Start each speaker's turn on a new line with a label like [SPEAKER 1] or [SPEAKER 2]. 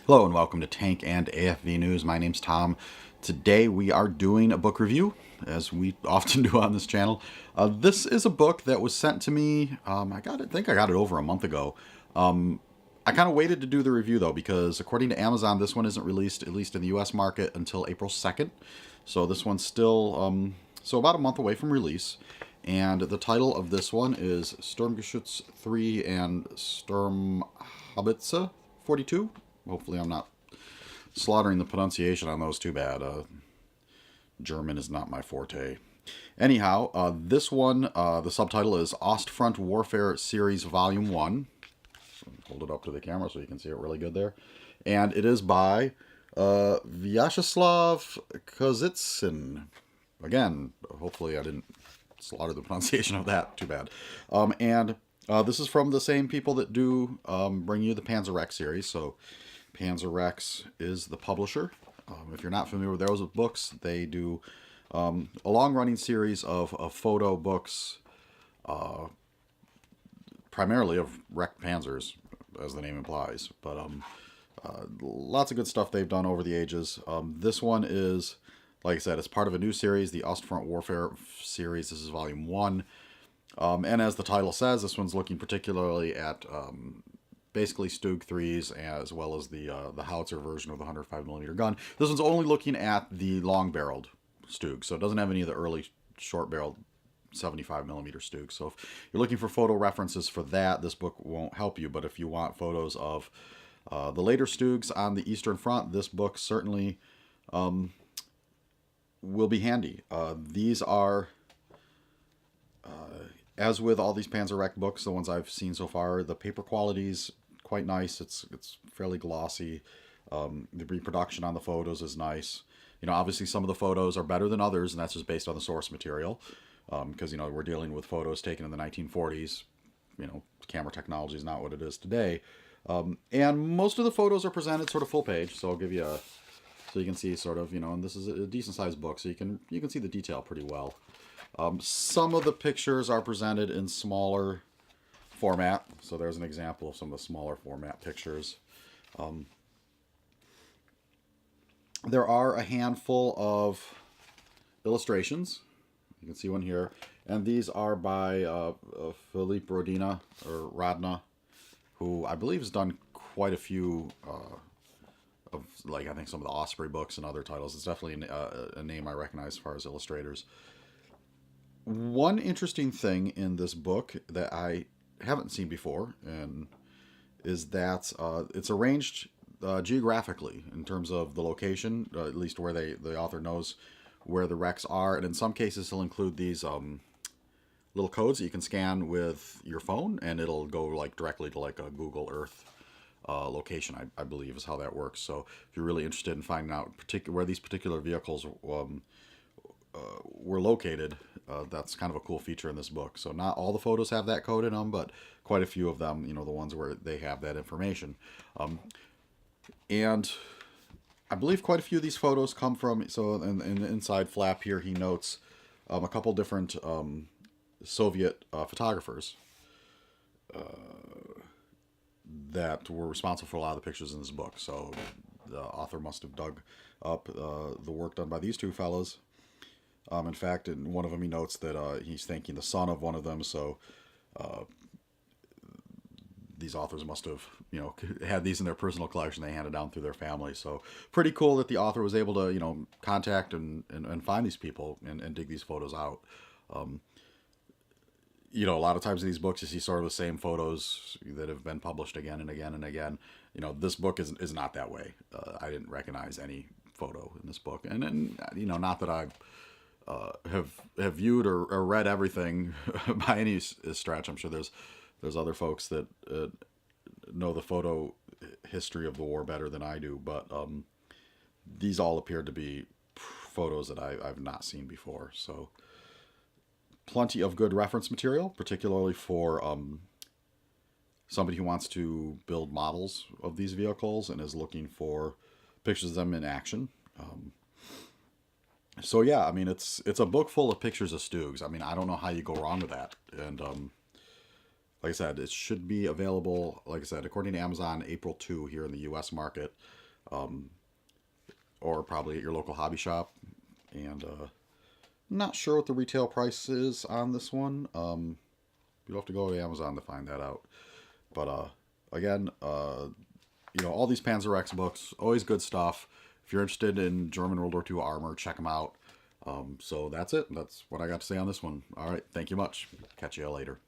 [SPEAKER 1] Hello and welcome to Tank and AFV News. My name's Tom. Today we are doing a book review, as we often do on this channel. This is a book that was sent to me, I think I got it over a month ago. I kind of waited to do the review though, because according to Amazon, this one isn't released, at least in the US market, until April 2nd. So this one's still, so about a month away from release. And the title of this one is Sturmgeschütz III and Sturmhaubitze 42. Hopefully I'm not slaughtering the pronunciation on those too bad. German is not my forte. Anyhow, this one, the subtitle is Ostfront Warfare Series Volume 1. So hold it up to the camera so you can see it really good there. And it is by Vyacheslav Kozitsyn. Again, hopefully I didn't slaughter the pronunciation of that too bad. This is from the same people that do bring you the Panzer Rex series. So Panzer Rex is the publisher. If you're not familiar with those books, they do a long-running series of photo books, primarily of wrecked panzers, as the name implies. But lots of good stuff they've done over the ages. This one is, like I said, it's part of a new series, the Ostfront Warfare Series. This is Volume 1. And as the title says, this one's looking particularly at basically Stug 3s, as well as the howitzer version of the 105mm gun. This one's only looking at the long-barreled Stug, so it doesn't have any of the early short-barreled 75mm Stugs. So if you're looking for photo references for that, this book won't help you. But if you want photos of the later Stugs on the Eastern Front, this book certainly will be handy. These are, as with all these Panzer Rex books, the ones I've seen so far, the paper quality's quite nice. It's fairly glossy. The reproduction on the photos is nice. You know, obviously some of the photos are better than others, and that's just based on the source material. Because, you know, we're dealing with photos taken in the 1940s. You know, camera technology is not what it is today. And most of the photos are presented sort of full page, so I'll give you so you can see sort of, you know, and this is a decent sized book, so you can see the detail pretty well. Some of the pictures are presented in smaller format, so there's an example of some of the smaller format pictures. There are a handful of illustrations. You can see one here, and these are by Philippe Rodina, or Radna, who I believe has done quite a few of, like, I think some of the Osprey books and other titles. It's definitely a name I recognize as far as illustrators. One interesting thing in this book that I haven't seen before, and is that it's arranged geographically in terms of the location, at least where the author knows where the wrecks are, and in some cases he'll include these little codes that you can scan with your phone, and it'll go like directly to like a Google Earth location. I believe is how that works. So if you're really interested in finding out where these particular vehicles were located, that's kind of a cool feature in this book. So not all the photos have that code in them, but quite a few of them, you know, the ones where they have that information. And I believe quite a few of these photos come from, so in the inside flap here, he notes a couple different Soviet photographers that were responsible for a lot of the pictures in this book. So the author must have dug up the work done by these two fellows. In fact, in one of them he notes that he's thanking the son of one of them, so these authors must have, you know, had these in their personal collection they handed down through their family. So pretty cool that the author was able to, you know, contact and find these people and dig these photos out. You know, a lot of times in these books you see sort of the same photos that have been published again and again and again. You know, this book is not that way. I didn't recognize any photo in this book, and you know, not that I have viewed or read everything by any stretch. I'm sure there's other folks that know the photo history of the war better than I do, but these all appeared to be photos that I've not seen before. So plenty of good reference material, particularly for somebody who wants to build models of these vehicles and is looking for pictures of them in action. So yeah, I mean, it's a book full of pictures of Stugs. I mean, I don't know how you go wrong with that. And like I said, it should be available, like I said, according to Amazon, April 2 here in the U.S. market, or probably at your local hobby shop. And not sure what the retail price is on this one. You'll have to go to Amazon to find that out. But again, all these Panzer X books, always good stuff. If you're interested in German World War II armor, check them out. So that's it. That's what I got to say on this one. All right. Thank you much. Catch you later.